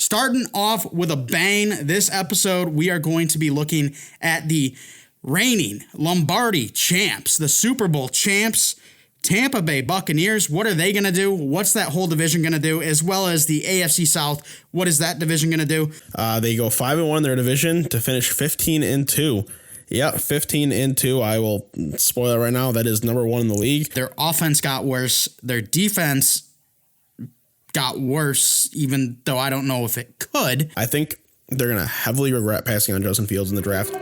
Starting off with a bang, this episode, we are going to be looking at the reigning Lombardi champs, the Super Bowl champs, Tampa Bay Buccaneers. What are they going to do? What's that whole division going to do? As well as the AFC South, what is that division going to do? They go 5-1 in their division to finish 15-2. Yeah, 15-2. I will spoil it right now. That is number one in the league. Their offense got worse. Their defense got worse, even though I don't know if it could. I think they're going to heavily regret passing on Justin Fields in the draft.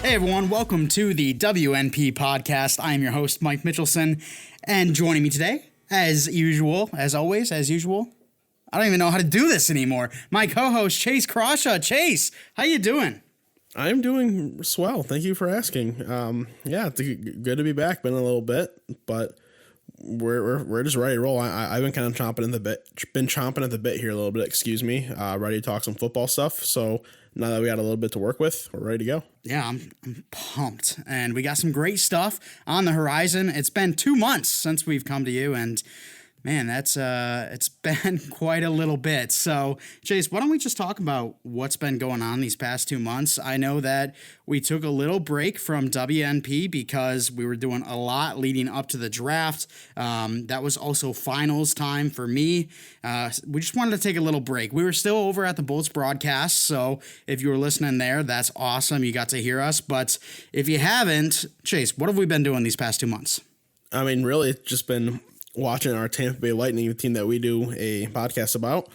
Hey everyone, welcome to the WNP podcast. I am your host, Mike Mitchelson, and joining me today, as usual, I don't even know how to do this anymore, my co-host, Chase Crawshaw. Chase, how you doing? I'm doing swell. Thank you for asking. Yeah, it's good to be back. Been a little bit, but we're just ready to roll. I've been kind of chomping at the bit here a little bit. Excuse me. Ready to talk some football stuff. So now that we got a little bit to work with, we're ready to go. Yeah, I'm pumped, and we got some great stuff on the horizon. It's been 2 months since we've come to you, and man, that's it's been quite a little bit. So, Chase, why don't we just talk about what's been going on these past 2 months? I know that we took a little break from WNP because we were doing a lot leading up to the draft. That was also finals time for me. We just wanted to take a little break. We were still over at the Bolts broadcast, so if you were listening there, that's awesome. You got to hear us. But if you haven't, Chase, what have we been doing these past 2 months? I mean, really, it's just been watching our Tampa Bay Lightning, the team that we do a podcast about,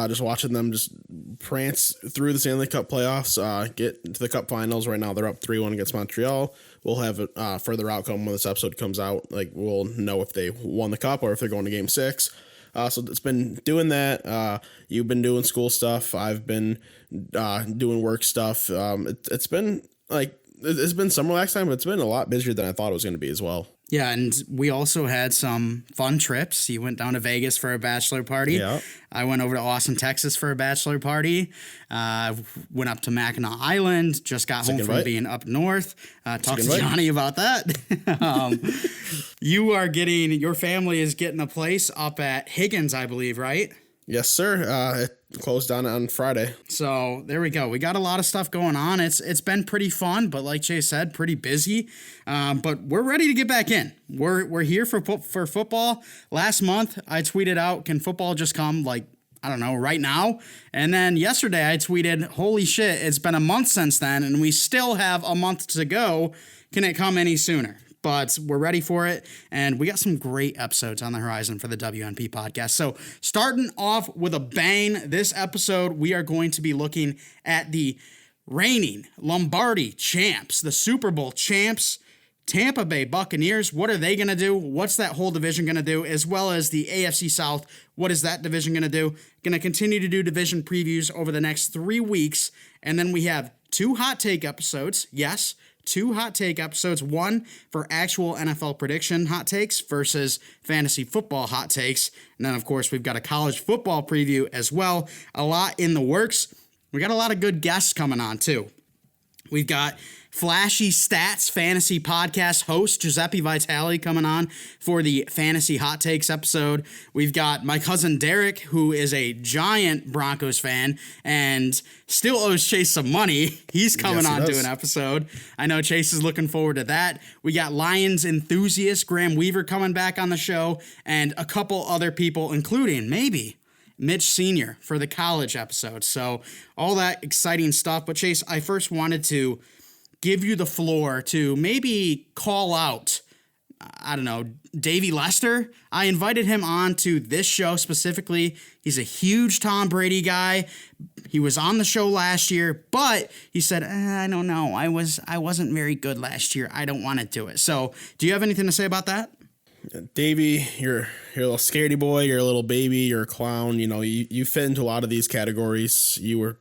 just watching them just prance through the Stanley Cup playoffs, get to the Cup Finals. Right now, they're up 3-1 against Montreal. We'll have a further outcome when this episode comes out. Like, we'll know if they won the Cup or if they're going to Game 6. So it's been doing that. You've been doing school stuff. I've been doing work stuff. It's been some relaxed time, but it's been a lot busier than I thought it was going to be as well. Yeah, and we also had some fun trips. You went down to Vegas for a bachelor party. Yeah. I went over to Austin, Texas for a bachelor party. Went up to Mackinac Island. Just got home from being up north. Talked to Johnny about that. Your family is getting a place up at Higgins, I believe, right? Yes, sir. It closed down on Friday. So there we go. We got a lot of stuff going on. It's been pretty fun, but like Jay said, pretty busy. But we're ready to get back in. We're here for football. Last month, I tweeted out, "Can football just come right now?" And then yesterday, I tweeted, "Holy shit! It's been a month since then, and we still have a month to go. Can it come any sooner?" But we're ready for it, and we got some great episodes on the horizon for the WNP podcast. So starting off with a bang, this episode, we are going to be looking at the reigning Lombardi champs, the Super Bowl champs, Tampa Bay Buccaneers. What are they going to do? What's that whole division going to do? As well as the AFC South, what is that division going to do? Going to continue to do division previews over the next 3 weeks, and then we have 2 hot take episodes. Yes, 2 hot take episodes, one for actual NFL prediction hot takes versus fantasy football hot takes. And then, of course, we've got a college football preview as well. A lot in the works. We got a lot of good guests coming on, too. We've got Flashy Stats fantasy podcast host Giuseppe Vitale coming on for the fantasy hot takes episode. We've got my cousin Derek, who is a giant Broncos fan and still owes Chase some money. He's coming on to an episode. I know Chase is looking forward to that. We got Lions enthusiast Graham Weaver coming back on the show, and a couple other people, including maybe Mitch Sr. for the college episode. So all that exciting stuff. But Chase, I first wanted to give you the floor to maybe call out, Davey Lester. I invited him on to this show specifically. He's a huge Tom Brady guy. He was on the show last year, but he said, I don't know. I wasn't very good last year. I don't want to do it. So do you have anything to say about that? Davey, you're a little scaredy boy. You're a little baby. You're a clown. You fit into a lot of these categories. You were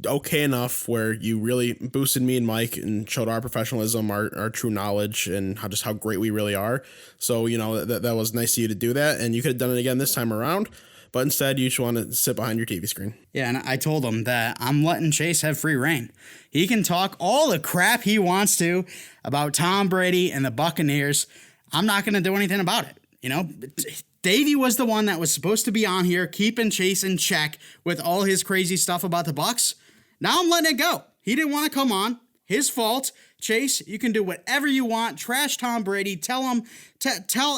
okay enough where you really boosted me and Mike and showed our professionalism, our true knowledge, and how great we really are. So, that was nice of you to do that. And you could have done it again this time around. But instead, you just want to sit behind your TV screen. Yeah, and I told him that I'm letting Chase have free reign. He can talk all the crap he wants to about Tom Brady and the Buccaneers. I'm not going to do anything about it. Davey was the one that was supposed to be on here keeping Chase in check with all his crazy stuff about the Bucs. Now I'm letting it go. He didn't want to come on. His fault. Chase, you can do whatever you want. Trash Tom Brady. Tell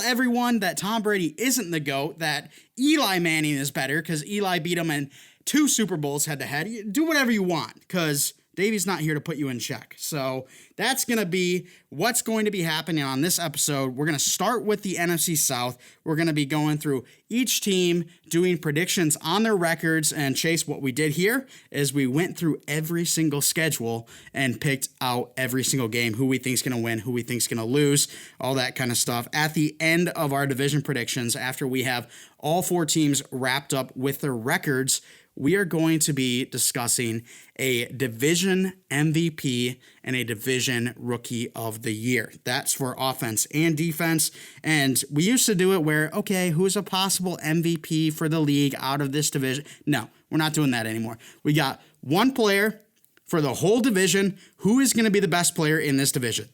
everyone that Tom Brady isn't the GOAT, that Eli Manning is better because Eli beat him in 2 Super Bowls head to head. Do whatever you want because Davey's not here to put you in check. So that's going to be what's going to be happening on this episode. We're going to start with the NFC South. We're going to be going through each team, doing predictions on their records. And Chase, what we did here is we went through every single schedule and picked out every single game, who we think is going to win, who we think is going to lose, all that kind of stuff. At the end of our division predictions, after we have all 4 teams wrapped up with their records, we are going to be discussing a division MVP and a division rookie of the year. That's for offense and defense. And we used to do it where, okay, who's a possible MVP for the league out of this division? No, we're not doing that anymore. We got one player for the whole division. Who is going to be the best player in this division?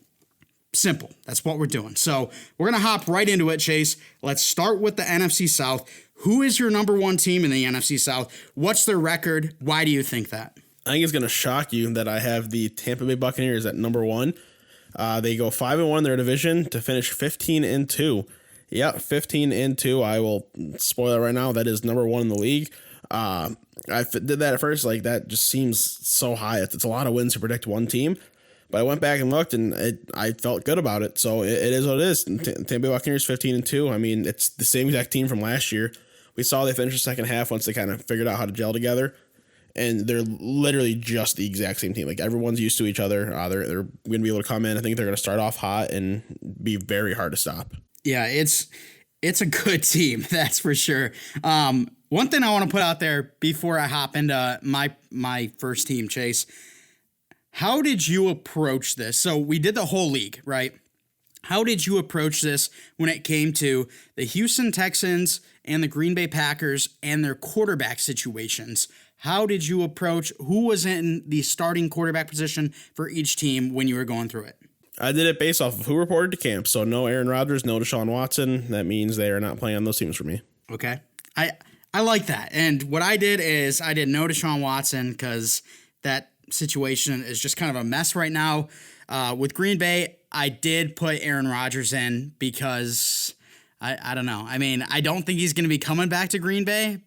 Simple. That's what we're doing. So we're going to hop right into it, Chase. Let's start with the NFC South. Who is your number 1 team in the NFC South? What's their record? Why do you think that? I think it's going to shock you that I have the Tampa Bay Buccaneers at number 1. They go 5-1 in their division to finish 15-2. Yeah, 15-2. I will spoil it right now. That is number 1 in the league. I did that at first. Like, that just seems so high. It's a lot of wins to predict one team. But I went back and looked, and I felt good about it. So it is what it is. Tampa Bay Buccaneers 15-2. I mean, it's the same exact team from last year. We saw they finished the second half once they kind of figured out how to gel together. And they're literally just the exact same team. Like, everyone's used to each other. They're going to be able to come in. I think they're going to start off hot and be very hard to stop. Yeah, it's a good team, that's for sure. One thing I want to put out there before I hop into my first team, Chase, how did you approach this? So we did the whole league, right? How did you approach this when it came to the Houston Texans and the Green Bay Packers and their quarterback situations? How did you approach who was in the starting quarterback position for each team when you were going through it? I did it based off of who reported to camp. So no Aaron Rodgers, no Deshaun Watson. That means they are not playing on those teams for me. Okay. I like that. And what I did is I did no Deshaun Watson because that situation is just kind of a mess right now. With Green Bay, I did put Aaron Rodgers in because I don't know. I mean, I don't think he's going to be coming back to Green Bay,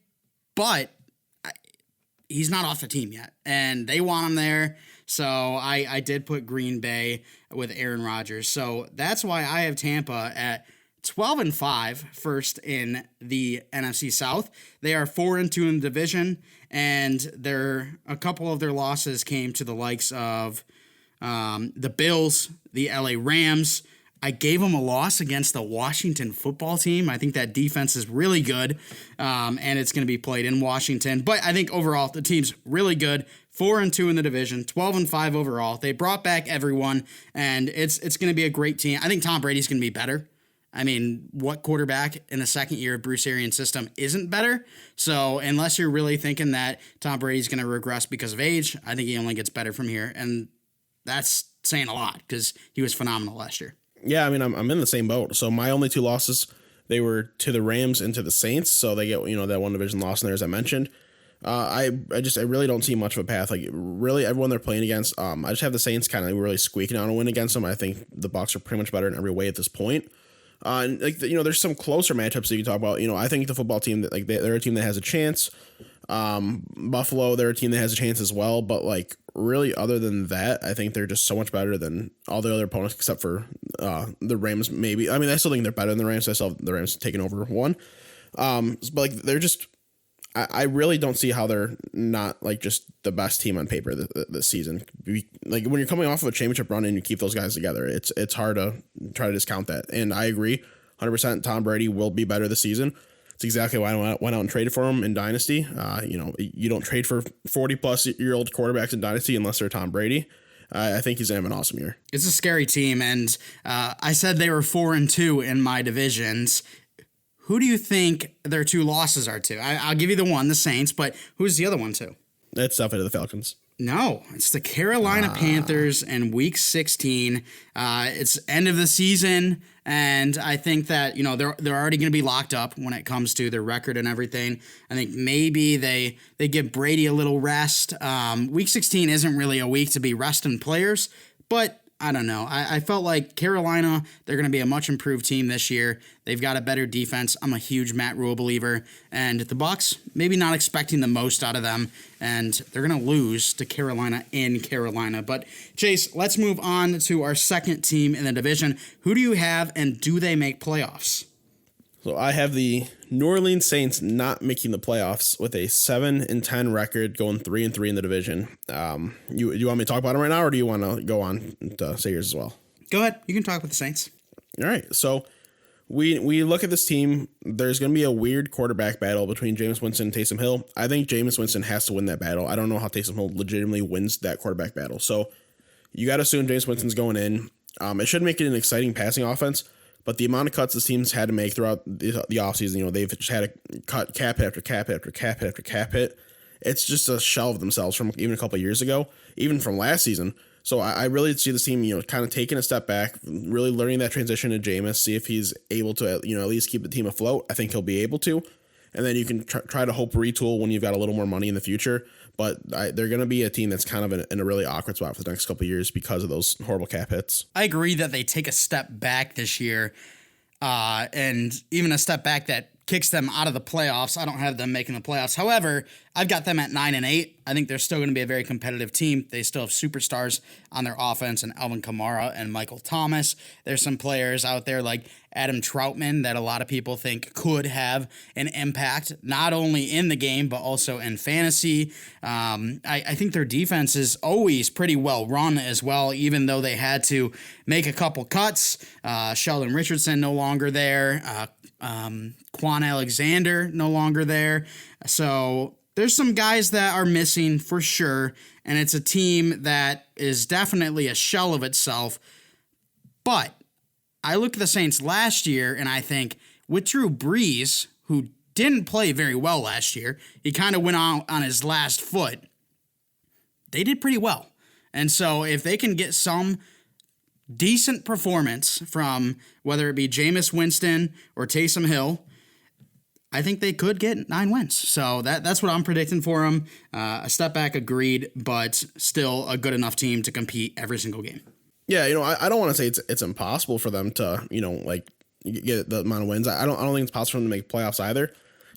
but he's not off the team yet, and they want him there. So I did put Green Bay with Aaron Rodgers. So that's why I have Tampa at 12-5, first in the NFC South. They are 4-2 in the division, and a couple of their losses came to the likes of the Bills, the LA Rams. I gave them a loss against the Washington football team. I think that defense is really good, and it's going to be played in Washington. But I think overall, the team's really good. 4-2 in the division, 12-5 overall. They brought back everyone, and it's going to be a great team. I think Tom Brady's going to be better. I mean, what quarterback in the second year of Bruce Arians' system isn't better? So unless you're really thinking that Tom Brady's going to regress because of age, I think he only gets better from here. And that's saying a lot because he was phenomenal last year. Yeah, I mean, I'm in the same boat. So my only 2 losses, they were to the Rams and to the Saints. So they get, that one division loss in there, as I mentioned. I really don't see much of a path. Like, really, everyone they're playing against, I just have the Saints kind of really squeaking out a win against them. I think the Bucs are pretty much better in every way at this point. And there's some closer matchups that you talk about. I think the football team that they're a team that has a chance. Buffalo, they're a team that has a chance as well. But really, other than that, I think they're just so much better than all the other opponents, except for the Rams. Maybe I mean I still think they're better than the Rams. I still have the Rams taking over one. But they're just. I really don't see how they're not just the best team on paper this season. When you're coming off of a championship run and you keep those guys together, it's hard to try to discount that. And I agree, 100%. Tom Brady will be better this season. It's exactly why I went out and traded for him in Dynasty. You don't trade for 40-plus-year-old quarterbacks in Dynasty unless they're Tom Brady. I think he's going to have an awesome year. It's a scary team, and I said they were 4-2 in my divisions. Who do you think their two losses are to? I'll give you the one, the Saints, but who's the other one to? It's definitely the Falcons. No, it's the Carolina Panthers in Week 16. It's end of the season, and I think that they're already going to be locked up when it comes to their record and everything. I think maybe they give Brady a little rest. Week 16 isn't really a week to be resting players, but I don't know. I felt like Carolina, they're going to be a much improved team this year. They've got a better defense. I'm a huge Matt Rule believer. And the Bucs, maybe not expecting the most out of them. And they're going to lose to Carolina in Carolina. But Chase, let's move on to our second team in the division. Who do you have, and do they make playoffs? So I have the New Orleans Saints not making the playoffs with a 7-10 record, going 3-3 in the division. You want me to talk about them right now, or do you want to go on to say yours as well? Go ahead. You can talk with the Saints. All right. So we look at this team. There's going to be a weird quarterback battle between Jameis Winston and Taysom Hill. I think Jameis Winston has to win that battle. I don't know how Taysom Hill legitimately wins that quarterback battle. So you got to assume Jameis Winston's going in. It should make it an exciting passing offense. But the amount of cuts this team's had to make throughout the offseason, they've just had to cut cap hit after cap hit after cap hit after cap hit. It's just a shell of themselves from even a couple of years ago, even from last season. So I really see this team, kind of taking a step back, really learning that transition to Jameis, see if he's able to, at least keep the team afloat. I think he'll be able to. And then you can try to hope retool when you've got a little more money in the future. But they're going to be a team that's kind of in a really awkward spot for the next couple of years because of those horrible cap hits. I agree that they take a step back this year, and even a step back that kicks them out of the playoffs. I don't have them making the playoffs. However, I've got them at 9-8. I think they're still going to be a very competitive team. They still have superstars on their offense and Alvin Kamara and Michael Thomas. There's some players out there like Adam Troutman that a lot of people think could have an impact, not only in the game, but also in fantasy. I think their defense is always pretty well run as well, even though they had to make a couple cuts. Sheldon Richardson no longer there. Quan Alexander no longer there. So there's some guys that are missing for sure, and it's a team that is definitely a shell of itself. But I look at the Saints last year, and I think with Drew Brees, who didn't play very well last year, he kind of went out on his last foot. They did pretty well. And so if they can get some decent performance from whether it be Jameis Winston or Taysom Hill, I think they could get 9 wins. So that's what I'm predicting for them. A step back, agreed, but still a good enough team to compete every single game. Yeah, I don't want to say it's impossible for them to, get the amount of wins. I don't think it's possible for them to make playoffs either.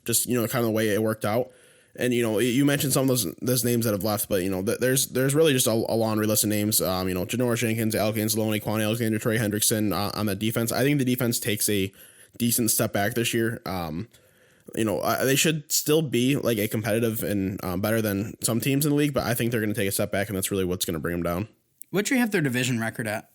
Just, kind of the way it worked out. And, you mentioned some of those names that have left, but, there's really just a laundry list of names. Janoris Jenkins, Alec Anzalone, Quan Alexander, Trey Hendrickson on the defense. I think the defense takes a decent step back this year. They should still be like a competitive and better than some teams in the league, but I think they're going to take a step back, and that's really what's going to bring them down. What do you have their division record at?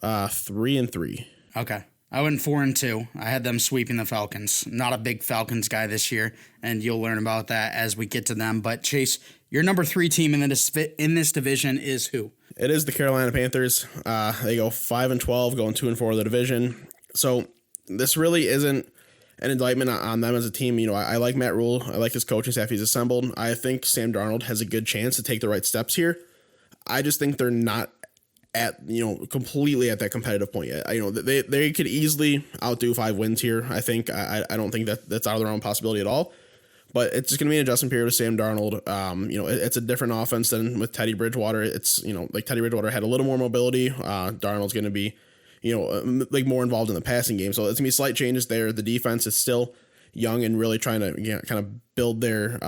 3-3. Okay. I went 4-2. I had them sweeping the Falcons. Not a big Falcons guy this year, and you'll learn about that as we get to them. But Chase, your number 3 team in this division is who? It is the Carolina Panthers. They go 5-12, going 2-4 of the division. So this really isn't an indictment on them as a team. I like Matt Rule. I like his coaching staff he's assembled. I think Sam Darnold has a good chance to take the right steps here. I just think they're not at, completely at that competitive point yet. They could easily outdo 5 wins here. I think I don't think that's out of their own possibility at all. But it's just going to be an adjustment period with Sam Darnold. It's a different offense than with Teddy Bridgewater. It's, like Teddy Bridgewater had a little more mobility. Darnold's going to be, more involved in the passing game. So it's going to be slight changes there. The defense is still young and really trying to kind of build their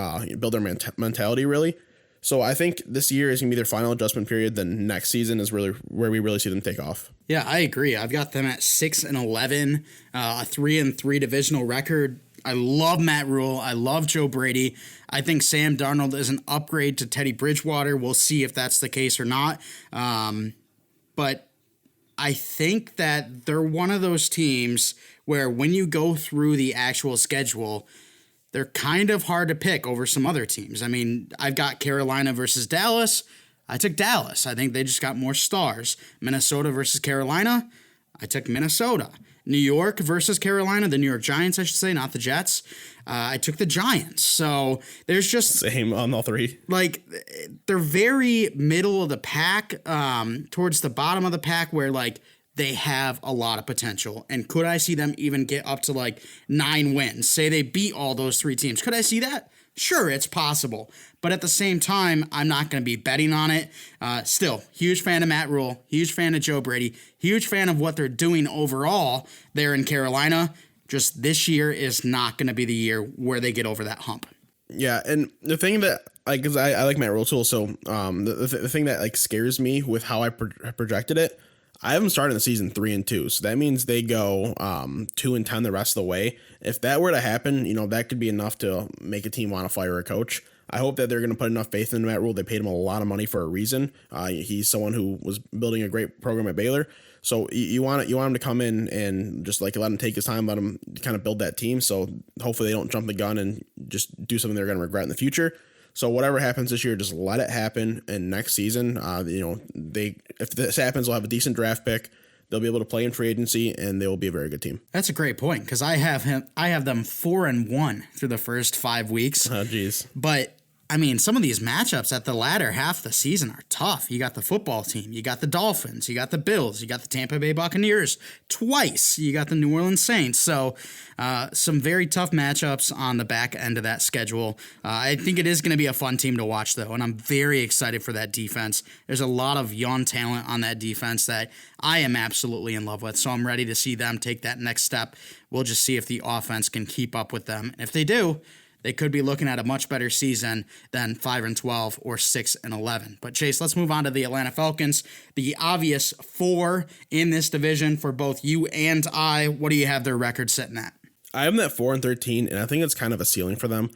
mentality, really. So I think this year is going to be their final adjustment period. Then next season is really where we really see them take off. Yeah, I agree. I've got them at 6-11, a 3-3 divisional record. I love Matt Rule. I love Joe Brady. I think Sam Darnold is an upgrade to Teddy Bridgewater. We'll see if that's the case or not. But I think that they're one of those teams where when you go through the actual schedule, they're kind of hard to pick over some other teams. I mean, I've got Carolina versus Dallas. I took Dallas. I think they just got more stars. Minnesota versus Carolina. I took Minnesota. New York versus Carolina, the New York Giants, I should say, not the Jets. I took the Giants. So there's just same on all three. Like they're very middle of the pack, towards the bottom of the pack, where like they have a lot of potential. And could I see them even get up to like 9 wins? Say they beat all those 3 teams. Could I see that? Sure, it's possible. But at the same time, I'm not going to be betting on it. Still, huge fan of Matt Rule, huge fan of Joe Brady, huge fan of what they're doing overall there in Carolina. Just this year is not going to be the year where they get over that hump. Yeah, and the thing that, like, cause I like Matt Rule too, so the thing that like scares me with how I projected it, I have them starting the season 3-2, so that means they go 2-10 the rest of the way. If that were to happen, that could be enough to make a team want to fire a coach. I hope that they're going to put enough faith in Matt Rule. They paid him a lot of money for a reason. He's someone who was building a great program at Baylor. So you want him to come in and just like let him take his time, let him kind of build that team. So hopefully they don't jump the gun and just do something they're going to regret in the future. So whatever happens this year, just let it happen. And next season, if this happens, they'll have a decent draft pick. They'll be able to play in free agency, and they will be a very good team. That's a great point because I have them 4-1 through the first 5 weeks. Oh, geez. But I mean, some of these matchups at the latter half of the season are tough. You got the football team, you got the Dolphins, you got the Bills, you got the Tampa Bay Buccaneers twice, you got the New Orleans Saints. So some very tough matchups on the back end of that schedule. I think it is going to be a fun team to watch, though, and I'm very excited for that defense. There's a lot of young talent on that defense that I am absolutely in love with, so I'm ready to see them take that next step. We'll just see if the offense can keep up with them. And if they do, they could be looking at a much better season than 5-12 or 6-11. But Chase, let's move on to the Atlanta Falcons, the obvious 4 in this division for both you and I. What do you have their record sitting at? I have them at 4-13, and I think it's kind of a ceiling for them.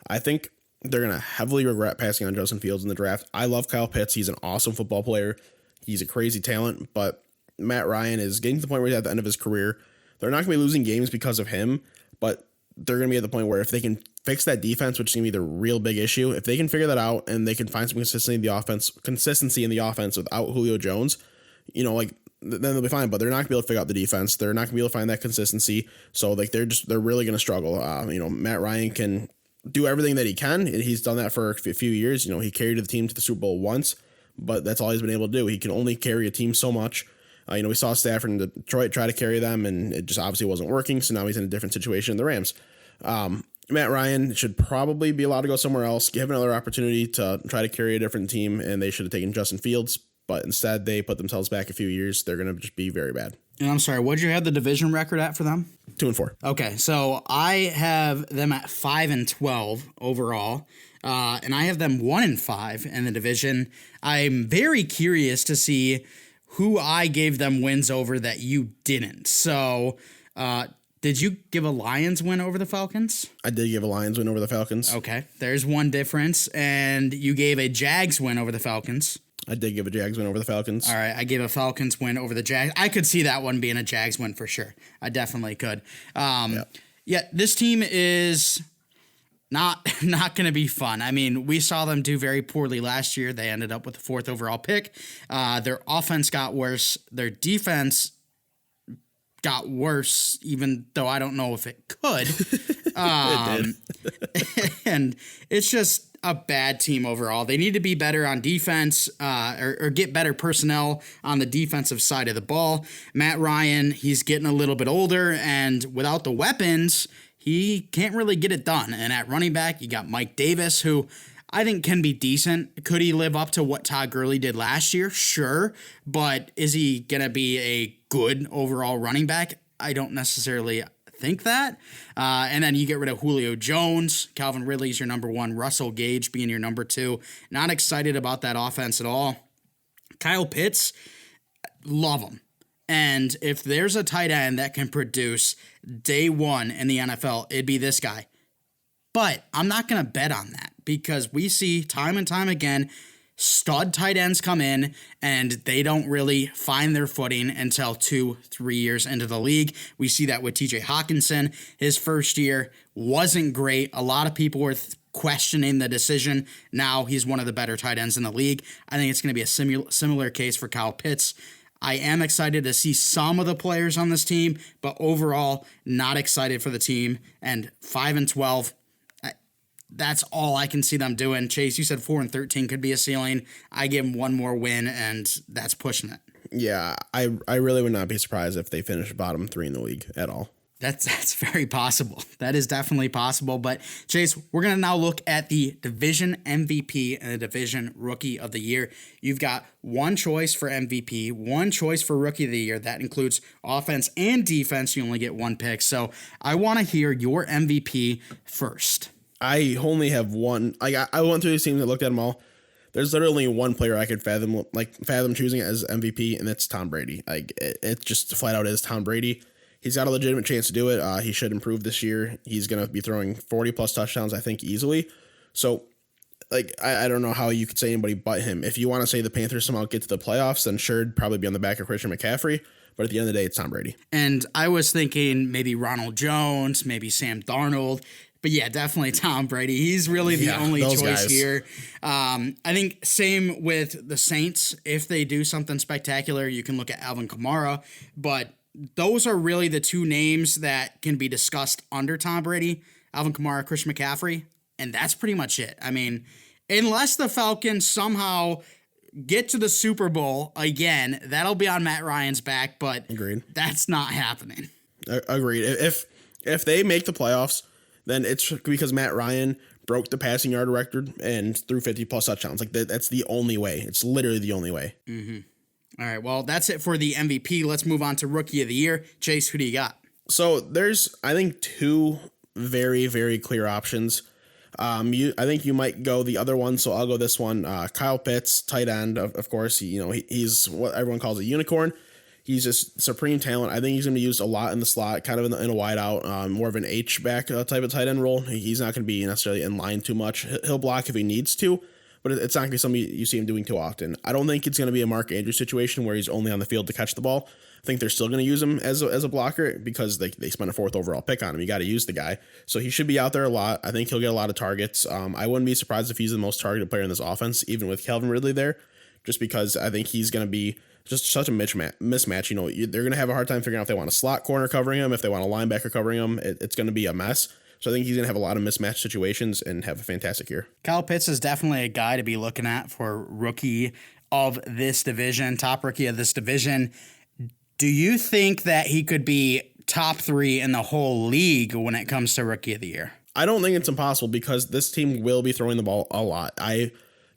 I think they're going to heavily regret passing on Justin Fields in the draft. I love Kyle Pitts. He's an awesome football player. He's a crazy talent, but Matt Ryan is getting to the point where he's at the end of his career. They're not going to be losing games because of him, but they're going to be at the point where if they can fix that defense, which is going to be the real big issue, if they can figure that out and they can find some consistency in the offense without Julio Jones, then they'll be fine. But they're not going to be able to figure out the defense. They're not going to be able to find that consistency. So like they're really going to struggle. Matt Ryan can do everything that he can. He's done that for a few years. He carried the team to the Super Bowl once, but that's all he's been able to do. He can only carry a team so much. We saw Stafford in Detroit try to carry them, and it just obviously wasn't working. So now he's in a different situation in the Rams. Matt Ryan should probably be allowed to go somewhere else, give another opportunity to try to carry a different team, and they should have taken Justin Fields. But instead, they put themselves back a few years. They're going to just be very bad. And I'm sorry, what did you have the division record at for them? 2-4. Okay, so I have them at 5-12 overall. And I have them 1-5 in the division. I'm very curious to see who I gave them wins over that you didn't. So, did you give a Lions win over the Falcons? I did give a Lions win over the Falcons. Okay, there's one difference. And you gave a Jags win over the Falcons. I did give a Jags win over the Falcons. All right, I gave a Falcons win over the Jags. I could see that one being a Jags win for sure. I definitely could. Yeah, this team is not going to be fun. I mean, we saw them do very poorly last year. They ended up with the 4th overall pick. Their offense got worse. Their defense got worse, even though I don't know if it could. It did. And it's just a bad team overall. They need to be better on defense, or get better personnel on the defensive side of the ball. Matt Ryan, he's getting a little bit older, and without the weapons, he can't really get it done. And at running back, you got Mike Davis, who I think can be decent. Could he live up to what Todd Gurley did last year? Sure. But is he going to be a good overall running back? I don't necessarily think that. And then you get rid of Julio Jones. Calvin Ridley's your number 1. Russell Gage being your number 2. Not excited about that offense at all. Kyle Pitts, love him. And if there's a tight end that can produce day one in the NFL, it'd be this guy. But I'm not going to bet on that because we see time and time again stud tight ends come in and they don't really find their footing until 2-3 years into the league. We see that with TJ Hawkinson. His first year wasn't great. A lot of people were questioning the decision. Now he's one of the better tight ends in the league. I think it's going to be a similar case for Kyle Pitts. I am excited to see some of the players on this team, but overall, not excited for the team. And 5-12, that's all I can see them doing. Chase, you said 4-13 could be a ceiling. I give them one more win, and that's pushing it. Yeah, I really would not be surprised if they finish bottom 3 in the league at all. That's very possible. That is definitely possible. But Chase, we're going to now look at the division MVP and the division rookie of the year. You've got one choice for MVP, one choice for rookie of the year. That includes offense and defense. You only get one pick. So I want to hear your MVP first. I only have one. I went through these teams and looked at them all. There's literally one player I could fathom choosing as MVP, and that's Tom Brady. It just flat out is Tom Brady. He's got a legitimate chance to do it. He should improve this year. He's going to be throwing 40-plus touchdowns, I think, easily. So, I don't know how you could say anybody but him. If you want to say the Panthers somehow get to the playoffs, then sure, it'd probably be on the back of Christian McCaffrey. But at the end of the day, it's Tom Brady. And I was thinking maybe Ronald Jones, maybe Sam Darnold. But yeah, definitely Tom Brady. He's really the only choice guys here. I think same with the Saints. If they do something spectacular, you can look at Alvin Kamara. But those are really the two names that can be discussed under Tom Brady, Alvin Kamara, Christian McCaffrey, and that's pretty much it. I mean, unless the Falcons somehow get to the Super Bowl again, that'll be on Matt Ryan's back, but Agreed. That's not happening. Agreed. If they make the playoffs, then it's because Matt Ryan broke the passing yard record and threw 50-plus touchdowns. That's the only way. It's literally the only way. Mm-hmm. All right, well, that's it for the MVP. Let's move on to Rookie of the Year. Chase, who do you got? So there's, I think, two very, very clear options. I think you might go the other one, so I'll go this one. Kyle Pitts, tight end, of course. He's what everyone calls a unicorn. He's just supreme talent. I think he's going to be used a lot in the slot, kind of in a wide out, more of an H-back type of tight end role. He's not going to be necessarily in line too much. He'll block if he needs to, but it's not going to be something you see him doing too often. I don't think it's going to be a Mark Andrews situation where he's only on the field to catch the ball. I think they're still going to use him as a blocker because they spent a 4th overall pick on him. You got to use the guy. So he should be out there a lot. I think he'll get a lot of targets. I wouldn't be surprised if he's the most targeted player in this offense, even with Calvin Ridley there, just because I think he's going to be just such a mismatch. They're going to have a hard time figuring out if they want a slot corner covering him, if they want a linebacker covering him. It's going to be a mess. So I think he's going to have a lot of mismatched situations and have a fantastic year. Kyle Pitts is definitely a guy to be looking at for rookie of this division, top rookie of this division. Do you think that he could be top 3 in the whole league when it comes to Rookie of the Year? I don't think it's impossible because this team will be throwing the ball a lot. I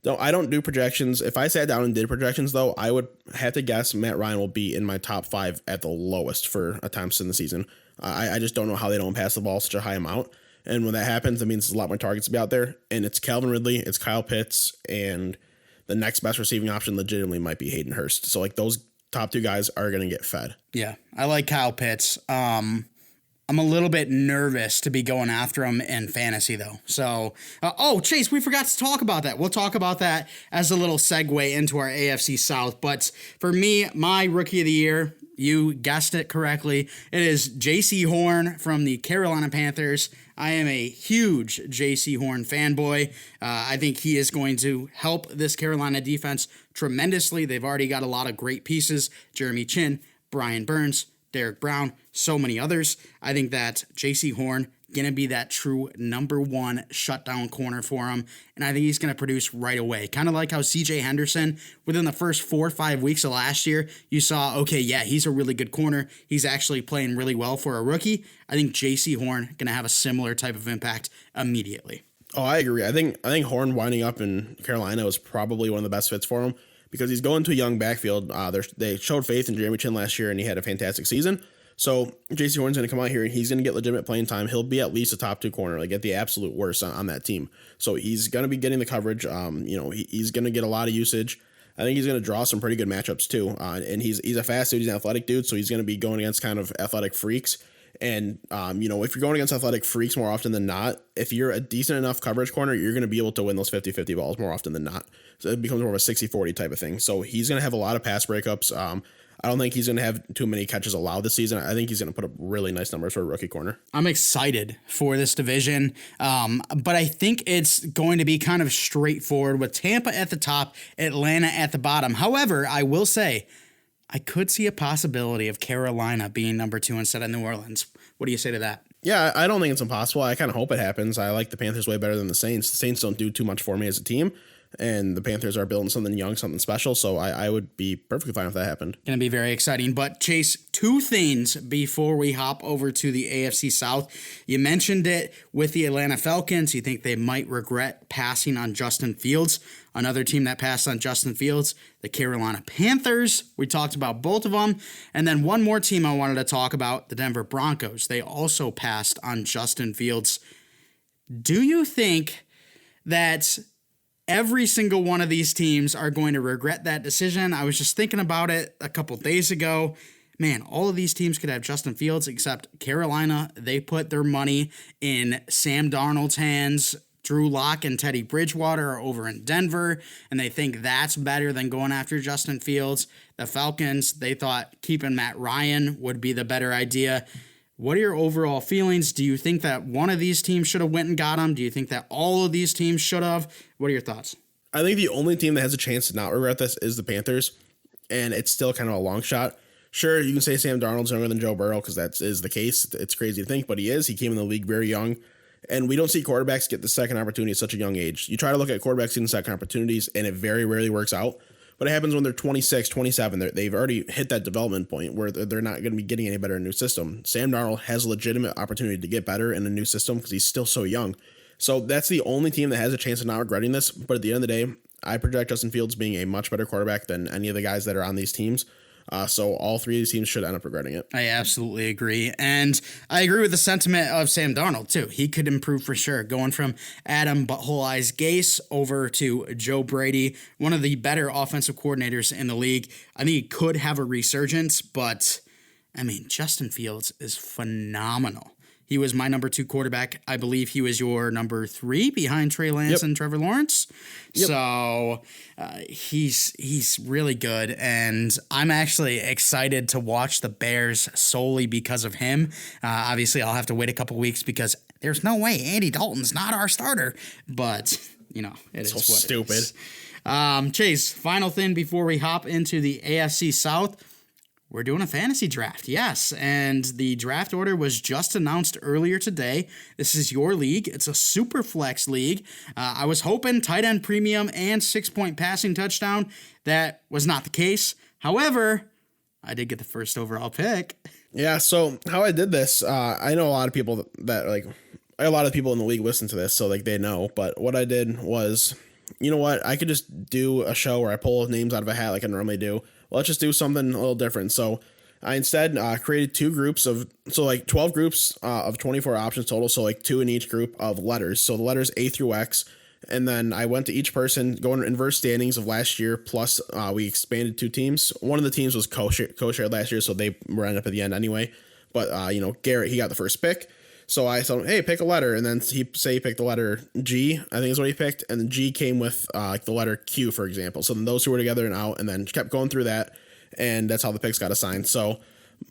don't do projections. If I sat down and did projections, though, I would have to guess Matt Ryan will be in my top 5 at the lowest for attempts in the season. I just don't know how they don't pass the ball such a high amount. And when that happens, it means there's a lot more targets to be out there. And it's Calvin Ridley, it's Kyle Pitts, and the next best receiving option legitimately might be Hayden Hurst. So those top 2 guys are going to get fed. Yeah, I like Kyle Pitts. I'm a little bit nervous to be going after him in fantasy, though. So, Chase, we forgot to talk about that. We'll talk about that as a little segue into our AFC South. But for me, my Rookie of the Year, you guessed it correctly. It is J.C. Horn from the Carolina Panthers. I am a huge J.C. Horn fanboy. I think he is going to help this Carolina defense tremendously. They've already got a lot of great pieces. Jeremy Chin, Brian Burns, Derek Brown, so many others. I think that J.C. Horn going to be that true number 1 shutdown corner for him, and I think he's going to produce right away. Kind of like how C.J. Henderson, within the first 4 or 5 weeks of last year, you saw, okay, yeah, he's a really good corner. He's actually playing really well for a rookie. I think J.C. Horn going to have a similar type of impact immediately. Oh, I agree. I think Horn winding up in Carolina was probably one of the best fits for him because he's going to a young backfield. They showed faith in Jeremy Chin last year, and he had a fantastic season. So J.C. Horn's going to come out here and he's going to get legitimate playing time. He'll be at least a top 2 corner, at the absolute worst on that team. So he's going to be getting the coverage. He's going to get a lot of usage. I think he's going to draw some pretty good matchups too. And he's a fast dude. He's an athletic dude. So he's going to be going against kind of athletic freaks. And, if you're going against athletic freaks more often than not, if you're a decent enough coverage corner, you're going to be able to win those 50-50 balls more often than not. So it becomes more of a 60-40 type of thing. So he's going to have a lot of pass breakups. I don't think he's going to have too many catches allowed this season. I think he's going to put up really nice numbers for a rookie corner. I'm excited for this division, but I think it's going to be kind of straightforward with Tampa at the top, Atlanta at the bottom. However, I will say I could see a possibility of Carolina being number 2 instead of New Orleans. What do you say to that? Yeah, I don't think it's impossible. I kind of hope it happens. I like the Panthers way better than the Saints. The Saints don't do too much for me as a team, and the Panthers are building something young, something special, so I would be perfectly fine if that happened. Going to be very exciting. But, Chase, 2 things before we hop over to the AFC South. You mentioned it with the Atlanta Falcons. You think they might regret passing on Justin Fields. Another team that passed on Justin Fields, the Carolina Panthers. We talked about both of them. And then one more team I wanted to talk about, the Denver Broncos. They also passed on Justin Fields. Do you think that every single one of these teams are going to regret that decision? I was just thinking about it a couple days ago. Man, all of these teams could have Justin Fields except Carolina. They put their money in Sam Darnold's hands. Drew Lock and Teddy Bridgewater are over in Denver, and they think that's better than going after Justin Fields. The Falcons, they thought keeping Matt Ryan would be the better idea. What are your overall feelings? Do you think that one of these teams should have went and got him? Do you think that all of these teams should have? What are your thoughts? I think the only team that has a chance to not regret this is the Panthers, and it's still kind of a long shot. Sure, you can say Sam Darnold's younger than Joe Burrow because that is the case. It's crazy to think, but he is. He came in the league very young. And we don't see quarterbacks get the second opportunity at such a young age. You try to look at quarterbacks getting second opportunities, and it very rarely works out. But it happens when they're 26, 27. They've already hit that development point where they're not going to be getting any better in a new system. Sam Darnold has a legitimate opportunity to get better in a new system because he's still so young. So that's the only team that has a chance of not regretting this. But at the end of the day, I project Justin Fields being a much better quarterback than any of the guys that are on these teams. So all 3 of these teams should end up regretting it. I absolutely agree. And I agree with the sentiment of Sam Darnold, too. He could improve for sure. Going from Adam Butthole Eyes Gase over to Joe Brady, one of the better offensive coordinators in the league. I think he could have a resurgence, but, I mean, Justin Fields is phenomenal. He was my number 2 quarterback. I believe he was your number 3 behind Trey Lance and Trevor Lawrence. Yep. So he's really good, and I'm actually excited to watch the Bears solely because of him. Obviously, I'll have to wait a couple weeks because there's no way Andy Dalton's not our starter. But, it is what stupid. It is. Chase, final thing before we hop into the AFC South. We're doing a fantasy draft, yes, and the draft order was just announced earlier today. This is your league. It's a super flex league. I was hoping tight end premium and 6-point passing touchdown. That was not the case. However, I did get the first overall pick. Yeah, so how I did this, I know a lot of people that a lot of people in the league listen to this, so they know, but what I did was, you know what, I could just do a show where I pull names out of a hat like I normally do. Let's just do something a little different. So I instead created 2 groups of 12 groups of 24 options total. So 2 in each group of letters. So the letters A through X. And then I went to each person, going inverse standings of last year. Plus we expanded 2 teams. One of the teams was co-shared last year. So they were ended up at the end anyway. But, Garrett, he got the first pick. So I thought, hey, pick a letter. And then he picked the letter G, I think is what he picked. And then G came with the letter Q, for example. So then those 2 were together and out, and then kept going through that. And that's how the picks got assigned. So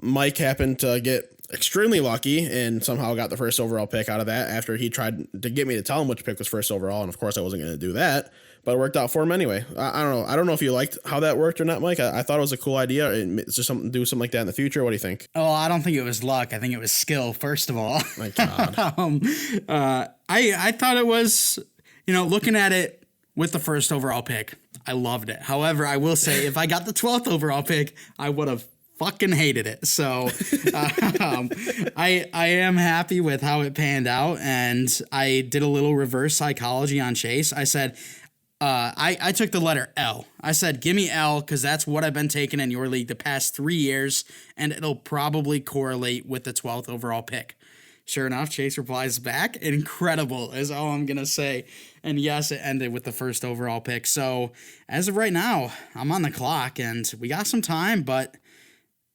Mike happened to get extremely lucky and somehow got the first overall pick out of that after he tried to get me to tell him which pick was first overall. And of course I wasn't going to do that, but it worked out for him anyway. I don't know. I don't know if you liked how that worked or not, Mike. I thought it was a cool idea. It's just do something like that in the future. What do you think? Oh, I don't think it was luck. I think it was skill, first of all. My God. I thought it was, looking at it with the first overall pick, I loved it. However, I will say if I got the 12th overall pick, I would have fucking hated it. So I am happy with how it panned out, and I did a little reverse psychology on Chase. I said, I took the letter L. I said, give me L because that's what I've been taking in your league the past 3 years, and it'll probably correlate with the 12th overall pick. Sure enough, Chase replies back, incredible is all I'm going to say. And yes, it ended with the first overall pick. So as of right now, I'm on the clock, and we got some time, but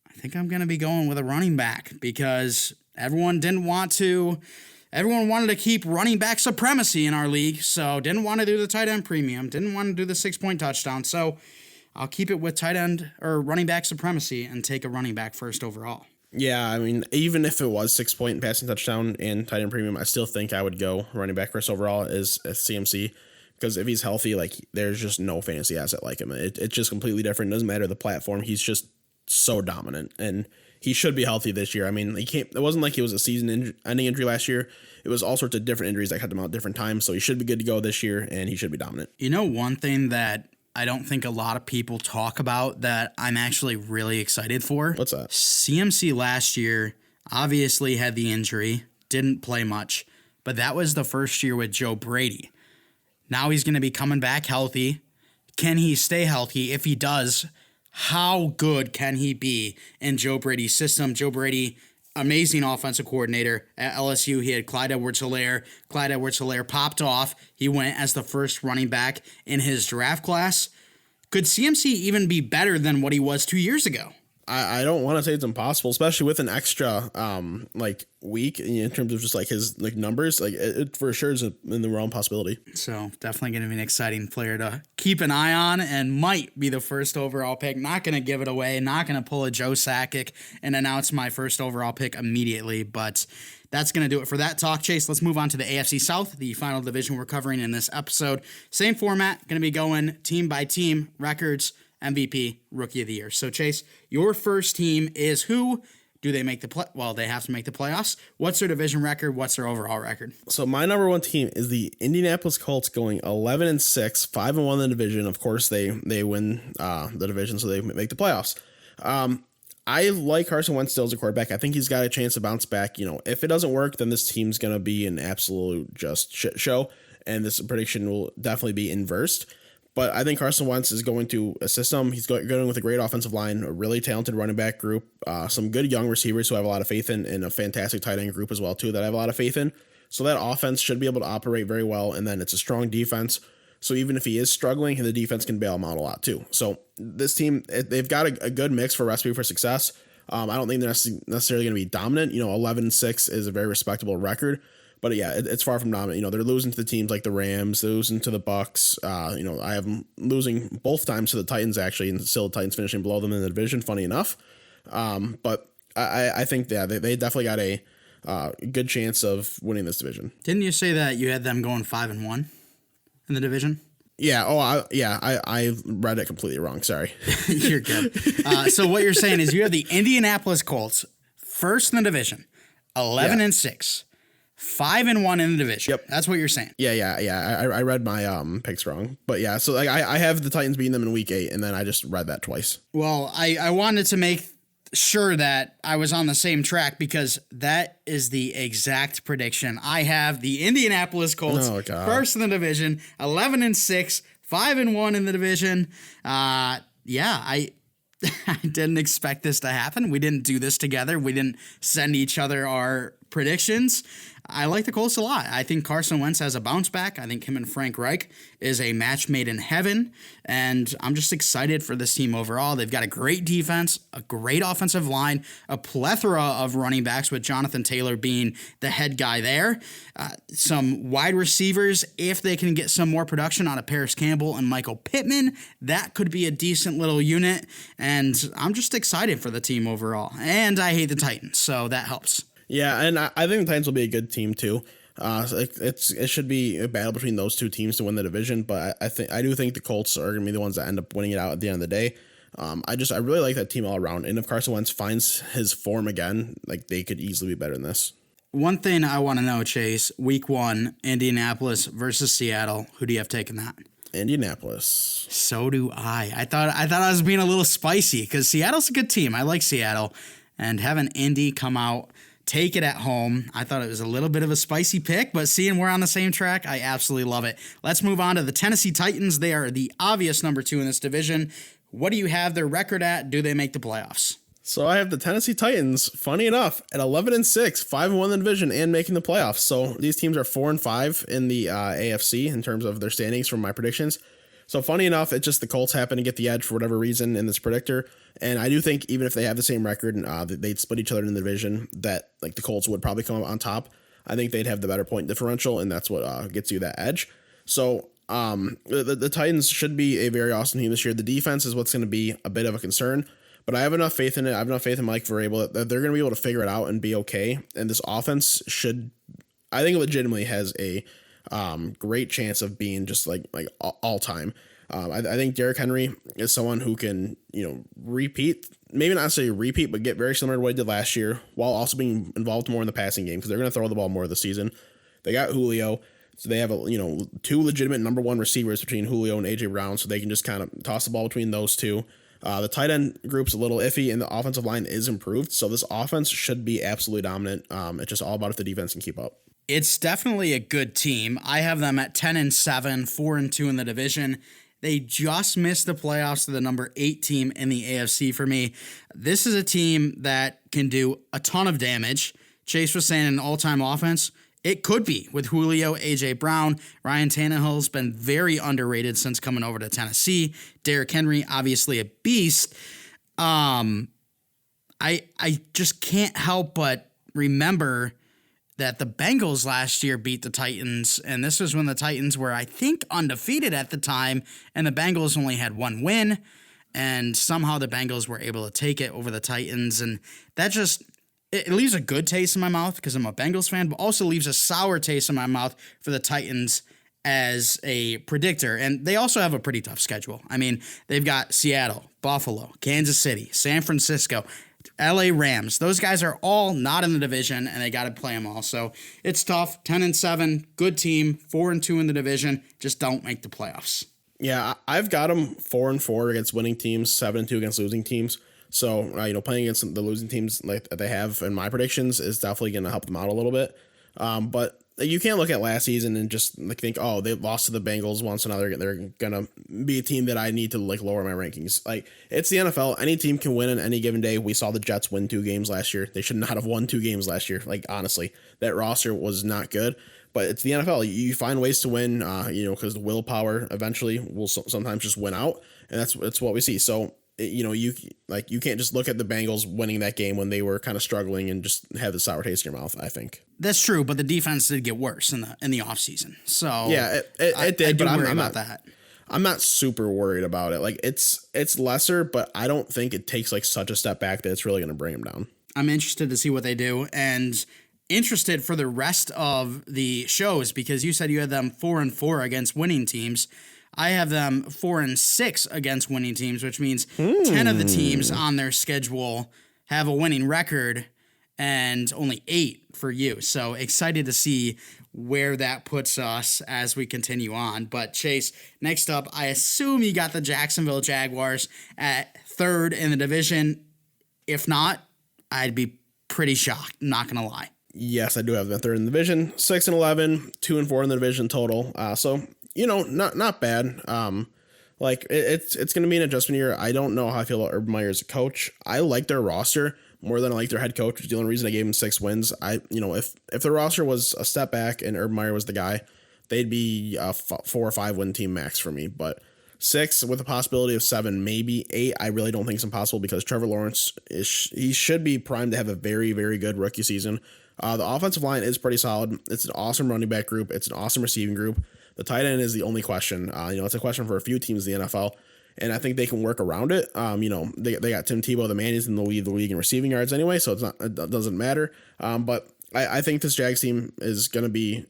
I think I'm going to be going with a running back because Everyone wanted to keep running back supremacy in our league, so didn't want to do the tight end premium, didn't want to do the 6-point touchdown. So I'll keep it with tight end or running back supremacy and take a running back first overall. Yeah, I mean, even if it was 6-point passing touchdown and tight end premium, I still think I would go running back first overall as CMC, because if he's healthy, like, there's just no fantasy asset like him. It's just completely different. It doesn't matter the platform. He's just so dominant, and he should be healthy this year. I mean, it wasn't like it was a season-ending injury last year. It was all sorts of different injuries that cut him out at different times, so he should be good to go this year, and he should be dominant. You know, one thing that I don't think a lot of people talk about that I'm actually really excited for? What's that? CMC last year obviously had the injury, didn't play much, but that was the first year with Joe Brady. Now he's going to be coming back healthy. Can he stay healthy? If he does, how good can he be in Joe Brady's system? Joe Brady, amazing offensive coordinator at LSU. He had Clyde Edwards-Helaire. Clyde Edwards-Helaire popped off. He went as the first running back in his draft class. Could CMC even be better than what he was 2 years ago? I don't want to say it's impossible, especially with an extra week in terms of just like his like numbers. Like it for sure is in the realm possibility. So definitely going to be an exciting player to keep an eye on, and might be the first overall pick. Not going to give it away. Not going to pull a Joe Sakic and announce my first overall pick immediately. But that's going to do it for that talk, Chase. Let's move on to the AFC South, the final division we're covering in this episode. Same format. Going to be going team by team, records, MVP, Rookie of the Year. So, Chase, your first team is who? Do they make the play? Well, they have to make the playoffs. What's their division record? What's their overall record? So my number one team is the Indianapolis Colts, going 11-6, 5-1 in the division. Of course, they win the division, so they make the playoffs. I like Carson Wentz still as a quarterback. I think he's got a chance to bounce back. You know, if it doesn't work, then this team's going to be an absolute just shit show, and this prediction will definitely be inversed. But I think Carson Wentz is going to assist them. He's going with a great offensive line, a really talented running back group, some good young receivers who I have a lot of faith in, and a fantastic tight end group as well, too, that I have a lot of faith in. So that offense should be able to operate very well, and then it's a strong defense. So even if he is struggling, the defense can bail him out a lot, too. So this team, they've got a good mix for recipe for success. I don't think they're necessarily going to be dominant. 11-6 is a very respectable record. But yeah, it's far from dominant. They're losing to the teams like the Rams, they're losing to the Bucks. I have them losing both times to the Titans, actually, and still the Titans finishing below them in the division, funny enough. But I think they definitely got a good chance of winning this division. Didn't you say that you had them going 5-1 in the division? Yeah. I read it completely wrong. Sorry. You're good. So what you're saying is you have the Indianapolis Colts first in the division, 11-6. 5-1 in the division. Yep. That's what you're saying. Yeah. I read my picks wrong. But yeah, so like I have the Titans beating them in week 8, and then I just read that twice. Well, I wanted to make sure that I was on the same track, because that is the exact prediction. I have the Indianapolis Colts first in the division, 11-6, 5-1 in the division. I didn't expect this to happen. We didn't do this together. We didn't send each other our predictions. I like the Colts a lot. I think Carson Wentz has a bounce back. I think him and Frank Reich is a match made in heaven, and I'm just excited for this team overall. They've got a great defense, a great offensive line, a plethora of running backs, with Jonathan Taylor being the head guy there. Some wide receivers, if they can get some more production out of Paris Campbell and Michael Pittman, that could be a decent little unit, and I'm just excited for the team overall. And I hate the Titans, so that helps. Yeah, and I think the Titans will be a good team too. So it should be a battle between those two teams to win the division, but I do think the Colts are going to be the ones that end up winning it out at the end of the day. I really like that team all around, and if Carson Wentz finds his form again, like, they could easily be better than this. One thing I want to know, Chase, week 1, Indianapolis versus Seattle. Who do you have taking that? Indianapolis. So do I. I thought I was being a little spicy, because Seattle's a good team. I like Seattle, and having Indy come out, take it at home, I thought it was a little bit of a spicy pick, but seeing we're on the same track, I absolutely love it. Let's move on to the Tennessee Titans. They are the obvious number 2 in this division. What do you have their record at? Do they make the playoffs? So I have the Tennessee Titans, funny enough, at 11-6, 5-1 in the division, and making the playoffs. So these teams are 4-5 in the AFC in terms of their standings from my predictions. So funny enough, it's just the Colts happen to get the edge for whatever reason in this predictor. And I do think even if they have the same record and they'd split each other in the division, that like the Colts would probably come out on top. I think they'd have the better point differential, and that's what gets you that edge. So the Titans should be a very awesome team this year. The defense is what's going to be a bit of a concern, but I have enough faith in it. I have enough faith in Mike Vrabel that they're going to be able to figure it out and be okay. And this offense should, I think, legitimately has a great chance of being just like all time. I think Derrick Henry is someone who can, repeat, maybe not necessarily repeat, but get very similar to what he did last year while also being involved more in the passing game because they're going to throw the ball more this season. They got Julio, so they have two legitimate number one receivers between Julio and AJ Brown, so they can just kind of toss the ball between those two. The tight end group's a little iffy, and the offensive line is improved, so this offense should be absolutely dominant. It's just all about if the defense can keep up. It's definitely a good team. I have them at 10-7, 4-2 in the division. They just missed the playoffs to the number 8 team in the AFC for me. This is a team that can do a ton of damage. Chase was saying an all-time offense. It could be with Julio, A.J. Brown. Ryan Tannehill's been very underrated since coming over to Tennessee. Derrick Henry, obviously a beast. I just can't help but remember that the Bengals last year beat the Titans, and this was when the Titans were, I think, undefeated at the time, and the Bengals only had one win, and somehow the Bengals were able to take it over the Titans, and that just, it leaves a good taste in my mouth because I'm a Bengals fan, but also leaves a sour taste in my mouth for the Titans as a predictor, and they also have a pretty tough schedule. I mean, they've got Seattle, Buffalo, Kansas City, San Francisco, LA Rams. Those guys are all not in the division, and they got to play them all. So it's tough. 10-7, good team. 4-2 in the division. Just don't make the playoffs. Yeah, I've got them 4-4 against winning teams, 7-2 against losing teams. So playing against the losing teams like they have in my predictions is definitely going to help them out a little bit. But you can't look at last season and just think, oh, they lost to the Bengals once another. They're going to be a team that I need to lower my rankings. It's the NFL. Any team can win on any given day. We saw the Jets win 2 games last year. They should not have won 2 games last year. Honestly, that roster was not good, but it's the NFL. You find ways to win, because the willpower eventually will sometimes just win out. And that's what we see. So, you can't just look at the Bengals winning that game when they were kind of struggling and just have the sour taste in your mouth, I think. That's true, but the defense did get worse in the offseason. So yeah, it did, but I'm not that. I'm not super worried about it. It's lesser, but I don't think it takes such a step back that it's really going to bring them down. I'm interested to see what they do and interested for the rest of the shows because you said you had them 4-4 against winning teams. I have them 4-6 against winning teams, which means 10 of the teams on their schedule have a winning record and only 8 for you. So excited to see where that puts us as we continue on. But Chase, next up, I assume you got the Jacksonville Jaguars at 3rd in the division. If not, I'd be pretty shocked, not going to lie. Yes, I do have them 3rd in the division, 6-11, 2-4 in the division total. So not bad. It's going to be an adjustment year. I don't know how I feel about Urban Meyer as a coach. I like their roster more than I like their head coach, which is the only reason I gave him 6 wins. If the roster was a step back and Urban Meyer was the guy, they'd be a 4 or 5 win team max for me. But 6 with a possibility of 7, maybe 8, I really don't think it's impossible because Trevor Lawrence he should be primed to have a very, very good rookie season. The offensive line is pretty solid. It's an awesome running back group. It's an awesome receiving group. The tight end is the only question. It's a question for a few teams in the NFL, and I think they can work around it. They got Tim Tebow, the man. He's in the league in receiving yards anyway, so it doesn't matter. But I think this Jags team is going to be